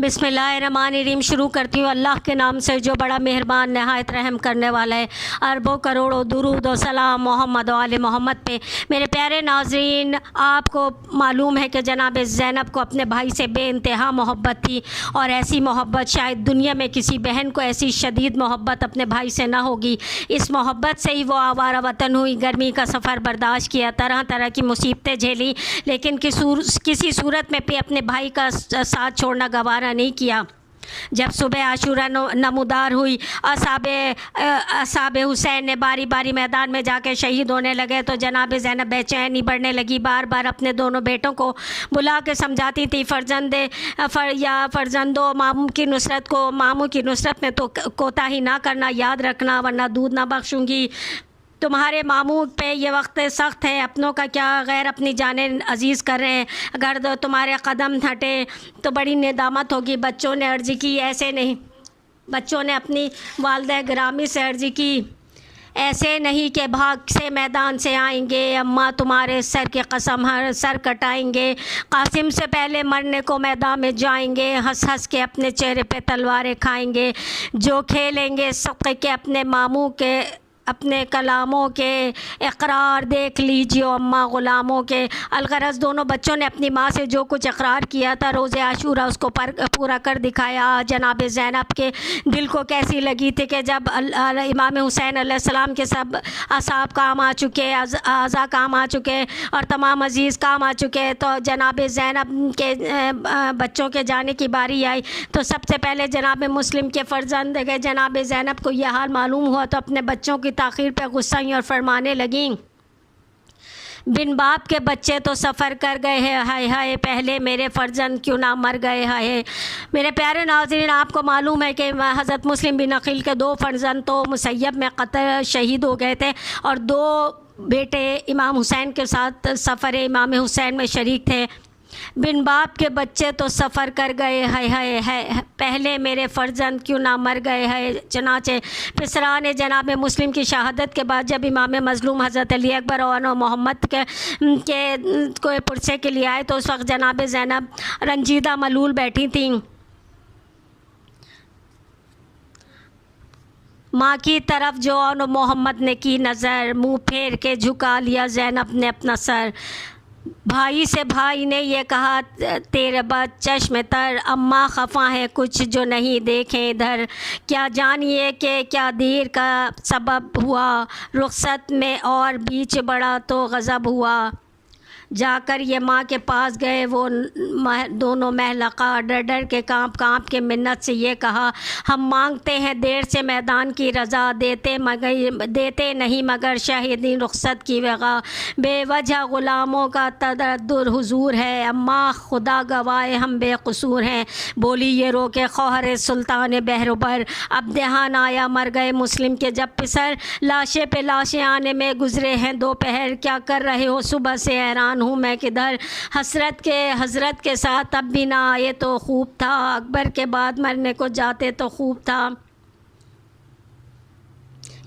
बिस्मिल्लाहिर्रहमानिर्रहीम। शुरू करती हूँ अल्लाह के नाम से जो बड़ा मेहरबान नहायत रहम करने वाला है। अरबों करोड़ों दुरूद और सलाम मोहम्मद व आले मोहम्मद पे। मेरे प्यारे नाज़रीन, आपको मालूम है कि जनाब ज़ैनब को अपने भाई से बेइंतहा मोहब्बत थी, और ऐसी मोहब्बत शायद दुनिया में किसी बहन को ऐसी शदीद मोहब्बत अपने भाई से ना होगी। इस मोहब्बत से ही वो आवारा वतन हुई, गर्मी का सफ़र बर्दाश्त किया, तरह तरह की मुसीबतें झेली, लेकिन किसी सूरत में भी अपने भाई का साथ छोड़ना गवारा नहीं किया। जब सुबह आशूरा नमूदार हुई, असाब हुसैन ने बारी बारी मैदान में जाके शहीद होने लगे, तो जनाब ज़ैनब बेचैनी बढ़ने लगी। बार बार अपने दोनों बेटों को बुला के समझाती थी, फ़र्जंदो मामू की नुसरत में तो कोताही ना करना, याद रखना, वरना दूध ना बख्शूँगी। तुम्हारे मामू पे ये वक्त सख्त है, अपनों का क्या गैर अपनी जानें अजीज़ कर रहे हैं। अगर तुम्हारे कदम हटे तो बड़ी नेदामत होगी। बच्चों ने अर्ज़ी की, ऐसे नहीं। बच्चों ने अपनी वालिदा गिरामी से अर्ज़ी की, ऐसे नहीं कि भाग से मैदान से आएंगे, अम्मा तुम्हारे सर की कसम हर सर कटाएंगे। कासिम से पहले मरने को मैदान में जाएंगे, हंस हंस के अपने चेहरे पे तलवारें खाएंगे। जो खेलेंगे सब्क़े के अपने मामू के अपने कलामों के इकरार देख लीजिए अम्मा ग़ुलामों के। अलगरज दोनों बच्चों ने अपनी माँ से जो कुछ इकरार किया था रोज़े आशूरा उसको पूरा कर दिखाया। जनाब ज़ैनब के दिल को कैसी लगी थी कि जब इमाम हुसैन अलैहिस्सलाम के सब असाब काम आ चुके, आज़ा काम आ चुके और तमाम अज़ीज़ काम आ चुके, तो जनाब ज़ैनब के बच्चों के जाने की बारी आई। तो सबसे पहले जनाब मुस्लिम के फ़र्जंद गए। जनाब ज़ैनब को यह हाल मालूम हुआ तो अपने बच्चों की ताख़ीर पर गुस्सा हुई और फरमाने लगी, बिन बाप के बच्चे तो सफ़र कर गए हैं, हाय हाय पहले मेरे फ़र्जंद क्यों ना मर गए हाय। मेरे प्यारे नाज़रीन, आपको मालूम है कि हज़रत मुस्लिम बिन अक़ील के 2 फ़र्जंद तो मुसय्यब में क़त्ल शहीद हो गए थे, और 2 बेटे इमाम हुसैन के साथ सफ़र इमाम हुसैन में शरीक थे। बिन बाप के बच्चे तो सफ़र कर गए, हाय हाय है पहले मेरे फ़र्जंद क्यों ना मर गए है। चनाचे पिसरा ने जनाब मुस्लिम की शहादत के बाद जब इमाम मज़लूम हज़रत अली अकबर और मोहम्मद के कोई पुरसे के लिए आए, तो उस वक्त जनाब ज़ैनब रंजीदा मलूल बैठी थीं। माँ की तरफ जो और मोहम्मद ने की नज़र, मुँह फेर के झुका लिया ज़ैनब ने अपना सर। भाई से भाई ने ये कहा, तेरे बद चश्म तर अम्मा खफा है कुछ जो नहीं देखें इधर। क्या जानिए कि क्या देर का सबब हुआ, रुखसत में और बीच बड़ा तो गज़ब हुआ। जाकर ये माँ के पास गए, वो दोनों महलका डर डर के काँप के मिन्नत से ये कहा, हम मांगते हैं देर से मैदान की रज़ा, देते नहीं मगर शाहिदीन रुखसत की वग़ा। बेवजह ग़ुलामों का तदद्दुर हुजूर है, अम्मा खुदा गवाए हम बेकसूर हैं। बोली ये रो के खौहर सुल्तान बहरुबर, अब देहान आया मर गए मुस्लिम के जब पिसर। लाशे पे लाशें आने में गुज़रे हैं दोपहर, क्या कर रहे हो सुबह से हैरान हूँ मैं किधर। हज़रत के साथ तब भी ना आए तो खूब था, अकबर के बाद मरने को जाते तो खूब था।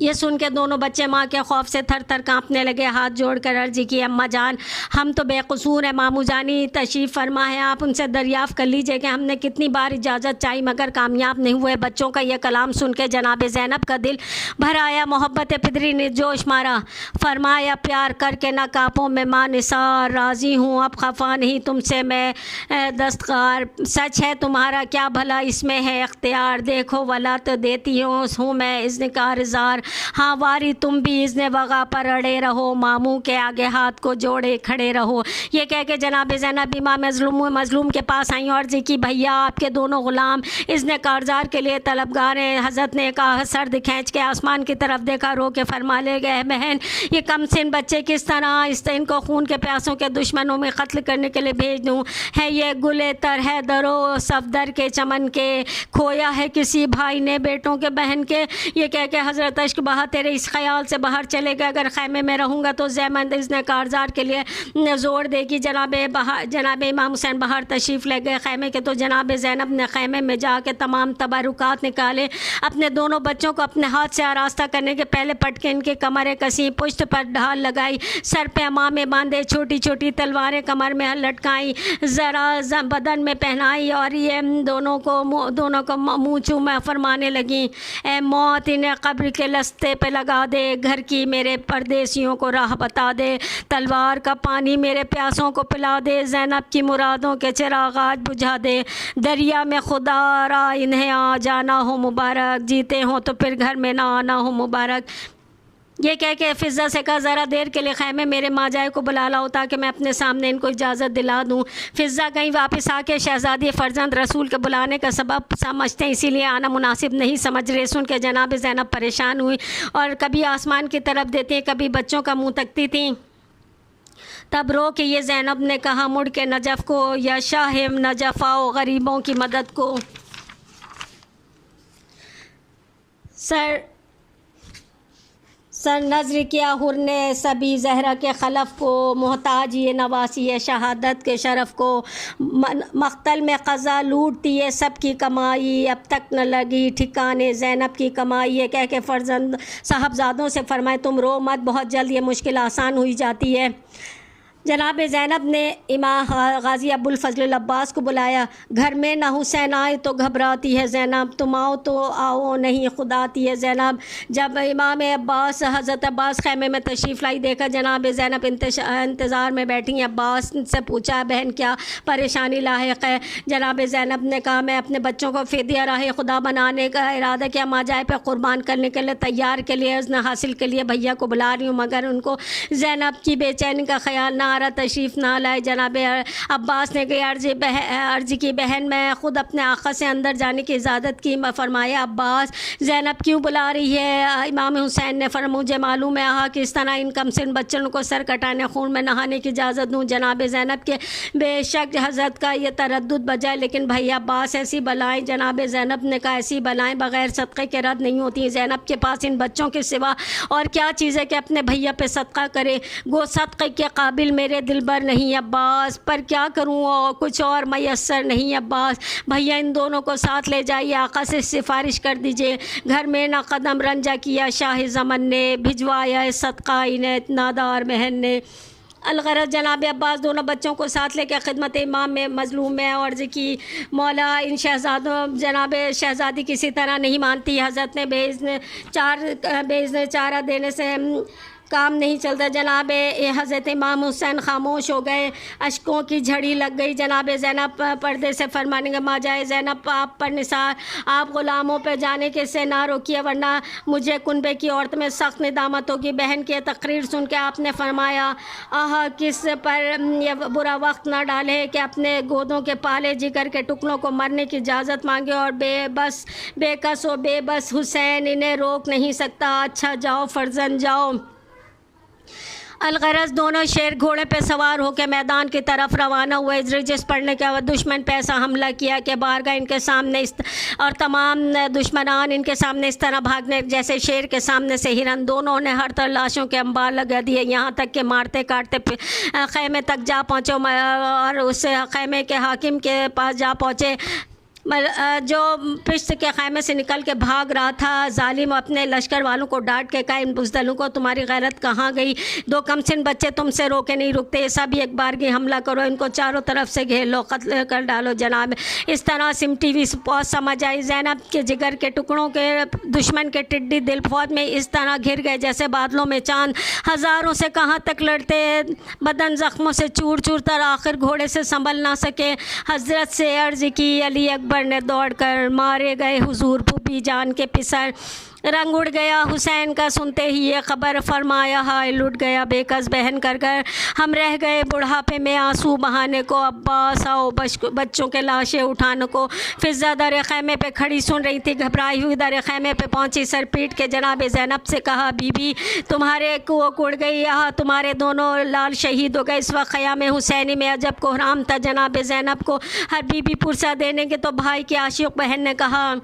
ये सुन के दोनों बच्चे माँ के खौफ से थर थर काँपने लगे। हाथ जोड़कर अर्जी की, अम्मा जान हम तो बेकसूर हैं, मामू जानी तशरीफ़ फरमा है, आप उनसे दरियाफ़्त कर लीजिए कि हमने कितनी बार इजाज़त चाही मगर कामयाब नहीं हुए। बच्चों का यह कलाम सुन के जनाब ज़ैनब का दिल भर आया, मोहब्बत फिदरी ने जोश मारा। फरमाया प्यार करके न काँपों में माँ निसार, राज़ी हूँ अब खफा नहीं तुमसे मैं दस्तकार। सच है तुम्हारा क्या भला इसमें है इख्तियार, देखो वला तो देती हूँ मैं इज़्निकार ज़ार। हाँ वारी तुम भी इज़्ने वग़ा पर अड़े रहो, मामू के आगे हाथ को जोड़े खड़े रहो। ये कह के जनाब ज़ैनब इमाम मज़लूम के पास आई और अर्ज़ी की, भैया आपके दोनों ग़ुलाम इज़्ने कारज़ार के लिए तलबगार हैं। हज़रत ने कहा, सर खींच के आसमान की तरफ देखा, रो के फरमा ले गए, बहन ये कम सिन बच्चे किस तरह इनको खून के प्यासों के दुश्मनों में कत्ल करने के लिए भेज दूँ। है ये गुले तर है दरो सफदर के चमन के, खोया है किसी भाई ने बेटों के बहन के। ये कह के हज़रत इश्क बहा तेरे इस ख्याल से बाहर चले गए, अगर ख़ैमे में रहूँगा तो ज़ैनब इसने कारज़ार के लिए ज़ोर देगी। जनाब इमाम हुसैन बाहर तशरीफ़ ले गए ख़ैमे के, तो जनाब ज़ैनब ने ख़ैमे में जाके तमाम तबरुकात निकाले। अपने दोनों बच्चों को अपने हाथ से आरास्ता करने के पहले पटके इनके कमरें कसी, पुश्त पर ढाल लगाई, सर पे अमामे बांधे, छोटी छोटी तलवारें कमर में लटकाई, ज़रा बदन में पहनाई और ये दोनों को मुँह चूमा फरमाने लगी, ए मौत इन्हें कब्र के लस्ते पे लगा दे, घर की मेरे परदेसियों को राह बता दे, तलवार का पानी मेरे प्यासों को पिला दे, ज़ैनब की मुरादों के चिराग आज बुझा दे, दरिया में खुदा रा इन्हें आ जाना हो मुबारक, जीते हो तो फिर घर में ना आना हो मुबारक। ये कह के फ़िज़्ज़ा से कहा ज़रा देर के लिए ख़ैमे मेरे माजाए को बुला लाओ ताकि मैं अपने सामने इनको इजाज़त दिला दूँ। फ़िज़्ज़ा कहीं वापस आके शहज़ादी फ़र्जंद रसूल के बुलाने का सबब समझते हैं, इसीलिए आना मुनासिब नहीं समझ रहे। सुन के जनाब ज़ैनब परेशान हुई और कभी आसमान की तरफ देती, कभी बच्चों का मुँह तकती थी। तब रो के ये ज़ैनब ने कहा, मुड़ के नजफ़ को या शाह नजफ़ आओ गरीबों की मदद को। सर नज़र किया हुर ने सभी ज़हरा के खलफ़ को, मोहताज ये नवासी शहादत के शरफ़ को, मख्तल में क़ज़ा लूटती है सब की कमाई, अब तक न लगी ठिकाने ज़ैनब की कमाई। ये कह के फ़र्जंद साहबज़ादों से फ़रमाए, तुम रो मत, बहुत जल्द ये मुश्किल आसान हुई जाती है। जनाब ज़ैनब ने इमाम गाज़ी अबुल फ़ज़ल अब्बास को बुलाया। घर में ना हुसैन आए तो घबराती है ज़ैनब, तुम आओ तो आओ नहीं खुदाती है ज़ैनब। जब इमाम अब्बास हज़रत अब्बास ख़ैमे में तशरीफ़ लाई, देखा जनाब ज़ैनब इंतज़ार में बैठी। अब्बास से पूछा, बहन क्या परेशानी लाहिक़ है? जनाब ज़ैनब ने कहा, मैं अपने बच्चों को फ़िदिया राह खुदा बनाने का इरादा किया, माजाए पे क़ुरबान करने के लिए तैयार के लिए इज़्न हासिल के लिए भैया को बुला रही हूँ, मगर उनको ज़ैनब की बेचैनी का ख्याल ना तशरीफ़ ना लाए। जनाब अब्बास ने कही, अर्ज़ की बहन, मैं ख़ुद अपने आक़ा से अंदर जाने की इजाज़त की। फरमाया, अब्बास ज़ैनब क्यों बुला रही है? इमाम हुसैन ने फरमाया, मुझे मालूम है आहा किस तरह इन कमसिन बच्चों को सर कटाने खून में नहाने की इजाज़त दूँ। जनाब ज़ैनब के बेशक हज़रत का ये तरद्दुद बजाए, लेकिन भैया अब्बास ऐसी बलाएँ, जनाब ज़ैनब ने कहा, ऐसी बलाएँ बग़ैर सदक़े के रद्द नहीं होती। ज़ैनब के पास इन बच्चों के सिवा और क्या चीज़ है कि अपने भैया पे सदक़ा करे? गो सदक़े के काबिल मेरे दिलबर नहीं अब्बास, पर क्या करूँ और कुछ और मैसर नहीं अब्बास। भैया इन दोनों को साथ ले जाइए, आका से सिफारिश कर दीजिए। घर में ना कदम रंजा किया शाह ज़मन ने, भिजवाया सदका इन्हें नादार बहन ने। अलगरज जनाब अब्बास दोनों बच्चों को साथ लेकर ख़िदमत इमाम में मज़लूम में अर्ज़ की, मौला इन शहज़ादों जनाब शहज़ादी किसी तरह नहीं मानती। हज़रत ने बेइज़्न चारा देने से काम नहीं चलता। जनाब हज़रत इमाम हुसैन खामोश हो गए, अशकों की झड़ी लग गई। जनाब ज़ैनब पर्दे से फरमाने का, माजाए ज़ैनब आप पर निसार, आप ग़ुलामों पर जाने के से ना रोकिए, वरना मुझे कुनबे की औरत में सख्त निदामत होगी। बहन की तकरीर सुन के आपने फरमाया, आह किस पर यह बुरा वक्त ना डाले कि अपने गोदों के पाले जिगर के टुकड़ों को मरने की इजाज़त मांगे, और बेकस व बेबस हुसैन इन्हें रोक नहीं सकता। अच्छा जाओ फ़र्जंद जाओ। अलगरज दोनों शेर घोड़े पे सवार होकर मैदान की तरफ रवाना हुए। रिजिस पड़ने के बाद दुश्मन पे ऐसा हमला किया कि बारगाह इनके सामने और तमाम दुश्मनान इनके सामने इस तरह भागने जैसे शेर के सामने से हिरन। दोनों ने हर तरह लाशों के अंबार लगा दिए, यहाँ तक कि मारते काटते ख़ैमे तक जा पहुँचे और उस ख़ैमे के हाकिम के पास जा पहुँचे जो पिश्त के ख़ैमे से निकल के भाग रहा था। जालिम अपने लश्कर वालों को डांट के कहा, इन बुज़दिलों को तुम्हारी गैरत कहाँ गई? दो कमसिन बच्चे तुमसे रोके नहीं रुकते, सब एक बार की हमला करो, इनको चारों तरफ से घेर लो, कत्ल कर डालो। जनाब इस तरह सिमटी हुई फौज समझ आई। ज़ैनब के जिगर के टुकड़ों के दुश्मन के टिड्डी दिल फौज में इस तरह घिर गए जैसे बादलों में चाँद। हज़ारों से कहाँ तक लड़ते, बदन ज़ख्मों से चूर चूर तर आखिर घोड़े से संभल ना सके। हज़रत से अर्ज़ की, अली अकबर ने दौड़कर मारे गए हुजूर फूफी जान के पिसर। रंग उड़ गया हुसैन का सुनते ही ये खबर, फरमाया हाय लुट गया बेकस बहन कर कर, हम रह गए बुढ़ापे में आंसू बहाने को। अब्बास आओ बच्चों के लाशें उठाने को। फ़िज़्ज़ा दर ख़ैमे पे खड़ी सुन रही थी, घबराई हुई दर ख़ैमे पे पहुंची, सर पीट के जनाब ज़ैनब से कहा, बीबी तुम्हारे कुओं उड़ गई, यहाँ तुम्हारे दोनों लाल शहीद हो गए। इस वक्त ख़याम हुसैनी में अजब कोहराम था। जनाब ज़ैनब को हर बीबी पुरसा देने के तो भाई की आशिक़ बहन ने कहा,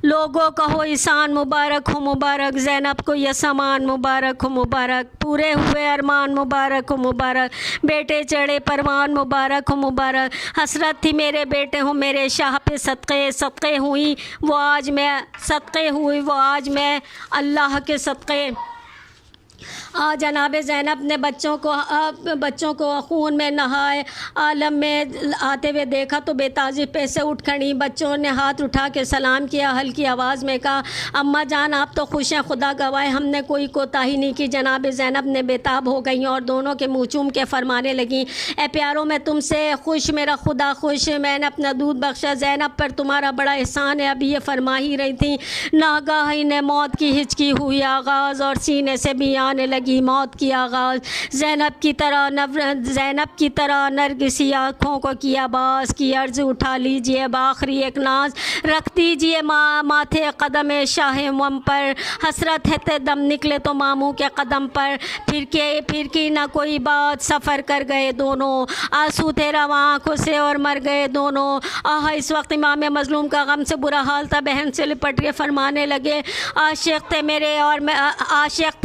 लोगों कहो ईसान मुबारक हो मुबारक, ज़ैनब को ये सामान मुबारक हो मुबारक, पूरे हुए अरमान मुबारक हो मुबारक, बेटे चढ़े परवान मुबारक हो मुबारक। हसरत थी मेरे बेटे हो मेरे शाह पे सदक़े सदक़े हुई वो आज मैं, सदक़े हुई वो आज मैं अल्लाह के सदक़े। जनाब ज़ैनब ने बच्चों को खून में नहाए आलम में आते हुए देखा तो बेताजी पे से उठ खड़ी। बच्चों ने हाथ उठा के सलाम किया, हल्की आवाज़ में कहा, अम्मा जान आप तो खुश हैं, खुदा गवाए हमने कोई कोताही नहीं की। जनाब ज़ैनब ने बेताब हो गई और दोनों के मुँह चूम के फरमाने लगी, ए प्यारो मैं तुमसे खुश, मेरा खुदा खुश, मैंने अपना दूध बख्शा, ज़ैनब पर तुम्हारा बड़ा एहसान है। अभी ये फरमा ही रही थी, नागाही ने मौत की हिचकी हुई आगाज़ और सीने से भी आने लगी मौत की आगाज़। ज़ैनब की तरह नरगिसी आँखों को किया बास की अर्ज़, उठा लीजिए बाखरी एक नाज, रख दीजिए माथे कदम शाह मम पर, हसरत है ते दम निकले तो मामू के कदम पर। फिर की ना कोई बात, सफ़र कर गए दोनों, आंसू थे रवा आँखों से और मर गए दोनों। आह इस वक्त इमाम मज़लूम का गम से बुरा हाल था। बहन से लिपट के फरमाने लगे, आशिक़ थे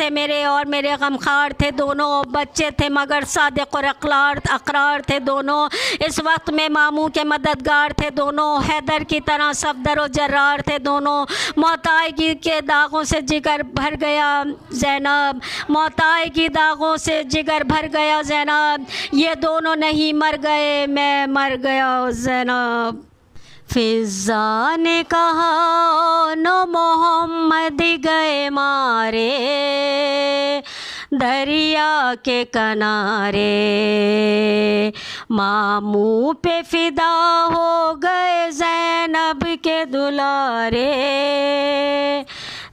मेरे और मेरे गमखार थे दोनों, बच्चे थे मगर सादिक़ और अक़रार थे दोनों। इस वक्त में मामू के मददगार थे दोनों, हैदर की तरह सफदर और जर्रार थे दोनों। मौताई के दागों से जिगर भर गया ज़ैनब, मौताई की दागों से जिगर भर गया ज़ैनब, ये दोनों नहीं मर गए मैं मर गया ज़ैनब। फ़िज़ा ने कहा नो मोहम्मद गए मारे, दरिया के किनारे, मामू पे फ़िदा हो गए ज़ैनब के दुलारे,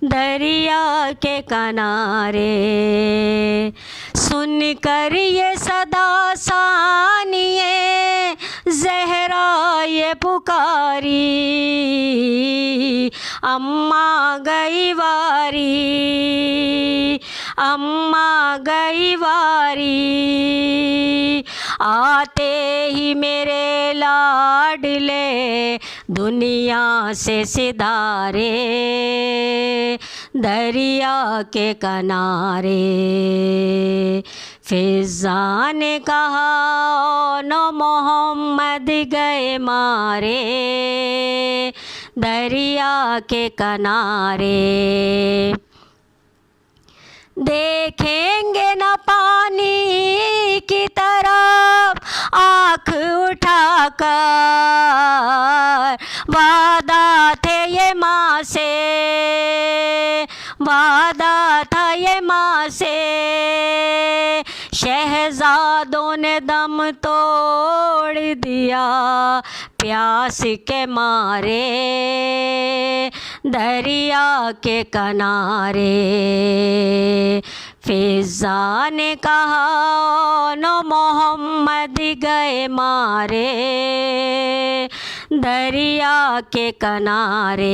दरिया के किनारे। सुन कर ये सदा सानिए ज़हरा ये पुकारी, अम्मा गई वारी, अम्मा गई वारी। आते ही मेरे लाडले दुनिया से सिधारे, दरिया के किनारे। फ़िज़ा ने कहा नो मोहम्मद गए मारे, दरिया के किनारे। देखेंगे न पानी की तरफ आँख उठाकर, वादा थे ये माँ से, वादा था ये माँ से। शहज़ादों ने दम तोड़ दिया प्यास के मारे, दरिया के किनारे। फ़िज़ा ने कहा नो मोहम्मद गए मारे, दरिया के किनारे।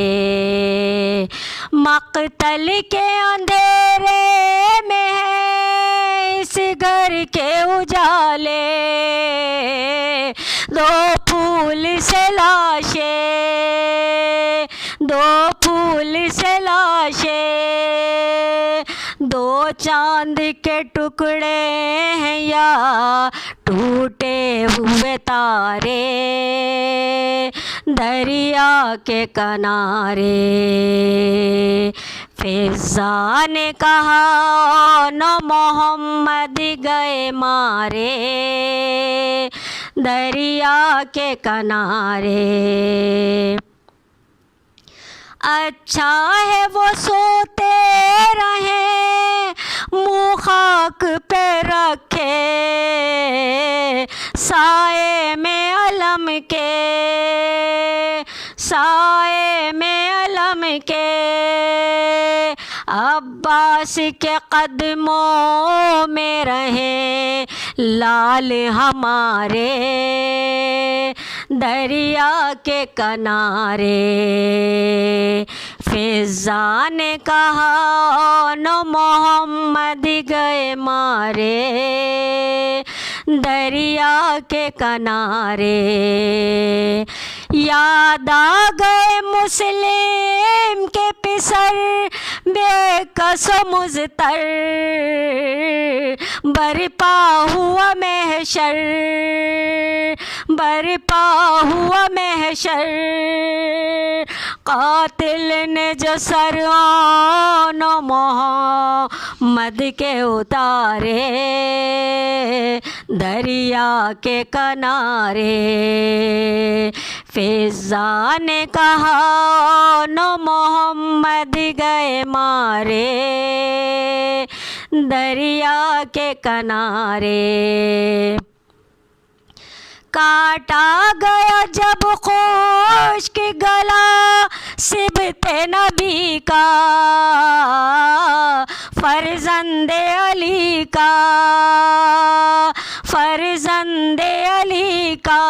मक़तल के अंधेरे में है इस घर के उजाले, दो फूल से लाशे, दो फूल से लाशे, दो चांद के टुकड़े हैं या टूटे हुए तारे, दरिया के किनारे। फ़िज़ा ने कहा नो मोहम्मद गए मारे, दरिया के किनारे। अच्छा है वो सोते रहे मुँह खाक पे रखे, साए में अलम के, साए में अलम के। अब्बास के कदमों में रहे लाल हमारे, दरिया के किनारे। फ़िज़ा ने कहा नो मोहम्मद गए मारे, दरिया के किनारे। याद आ गए मुस्लिम सर बेकसो मुज़तर, बरपा हुआ महशर, बरपा हुआ महशर। कातिल ने जो सर आन मोहम्मद के उतारे, दरिया के किनारे। फिज़ा ने कहा नो मोहम्मद गए मारे, दरिया के किनारे। काटा गया जब खुश्क गला सिबते नबी का, फर्जंदे अली का, फर्जंदे अली का।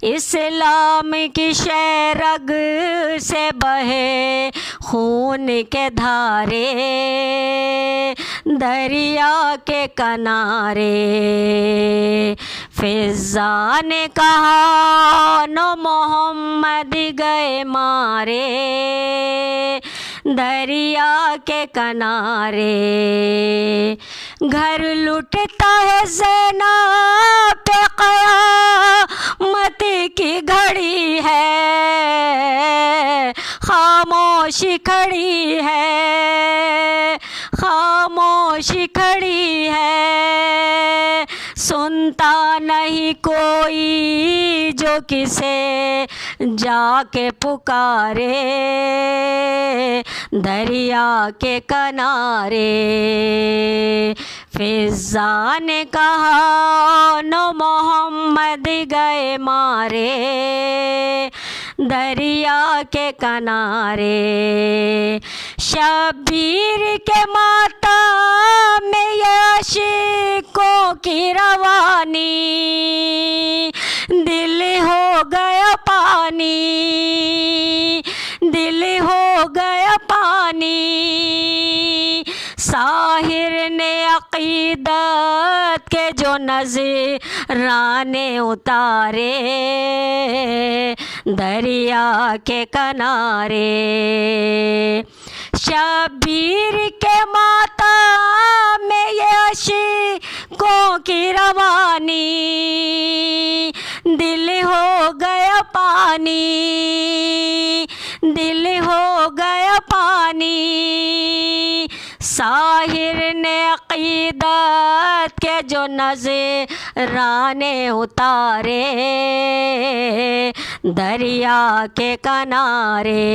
इस्लाम की शरग से बहे खून के धारे, दरिया के किनारे। फिज़ा ने कहा नो मोहम्मद गए मारे, दरिया के किनारे। घर लुटता है ज़ैनब पे क़यामत की घड़ी है, खामोशी खड़ी है, खामोशी खड़ी है। सुनता नहीं कोई जो किसे जाके पुकारे, दरिया के किनारे। फिज़ा ने कहा नो मोहम्मद गए मारे, दरिया के किनारे। शब्बीर के माता में आशिकों की रवानी, दिल हो गया पानी, दिल हो गया पानी। साहिर ने अक़ीदत के जो नज़राने उतारे, दरिया के किनारे। शब्बीर के माता में ये आशिकों की रवानी, दिल हो गया पानी, दिल हो गया पानी। साहिर ने अक़ीदत के जो नज़राने उतारे, दरिया के किनारे।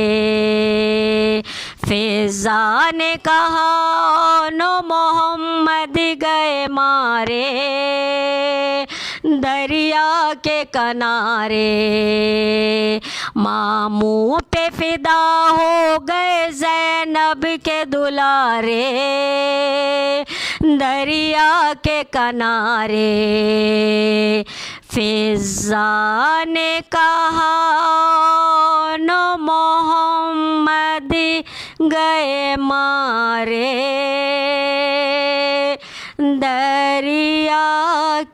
फिज़ा ने कहा नो मोहम्मद गए मारे, दरिया के किनारे। मामू पे फिदा हो गए ज़ैनब के दुलारे, दरिया के किनारे। फिज़ा ने कहा नो मोहम्मद गए मारे, दरिया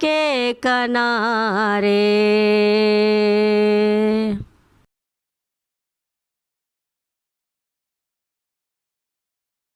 के किनारे।